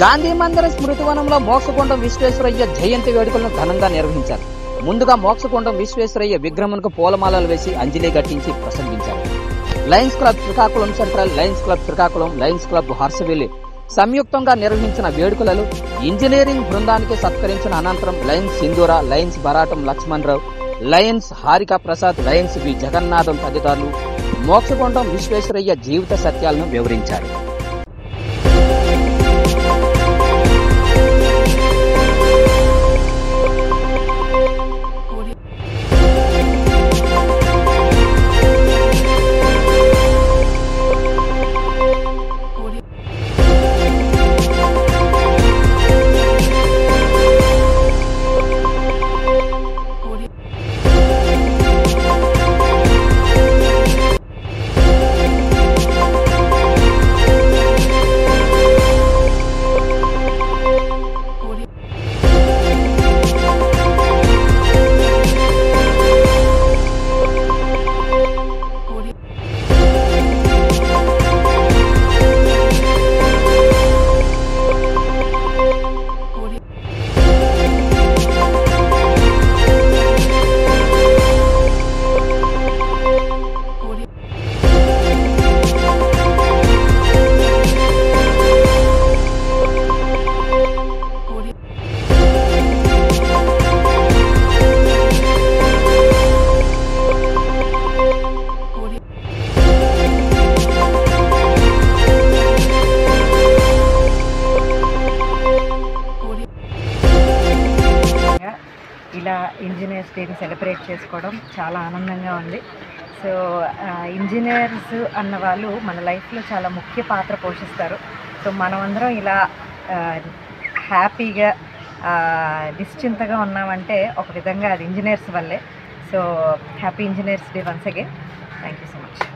గాంధీ మందిర స్మృతివనంలో మోక్షగుండం విశ్వేశ్వరయ్య జయంతి వేడుకలను ఘనంగా నిర్వహించారు. ముందుగా మోక్షగుండం విశ్వేశ్వరయ్య విగ్రహమునకు పూలమాలలు వేసి అంజలి ఘటించి ప్రసంగించారు. Lions club Srikakulam central, lions club Srikakulam, lions club Harshavalli సంయుక్తంగా నిర్వహించిన వేడుకలలో ఇంజనీరింగ్ బృందానికి సత్కరించిన అనంతరం lions Sindhura, lions Baratam Lakshmana Rao, lions Harika Prasad, lions V Jagannatham తదితరులు మోక్షగుండం విశ్వేశ్వరయ్య జీవిత సత్యాలను వివరించారు. ఇలా ఇంజనీర్స్ డేని సెలబ్రేట్ చేసుకోవడం చాలా ఆనందంగా ఉంది. సో ఇంజనీర్స్ అన్న వాళ్ళు మన లైఫ్లో చాలా ముఖ్య పాత్ర పోషిస్తారు. సో మనమందరం ఇలా హ్యాపీగా నిశ్చింతగా ఉన్నామంటే ఒక విధంగా అది ఇంజనీర్స్ వల్లే. So happy engineers day once again. Thank you so much.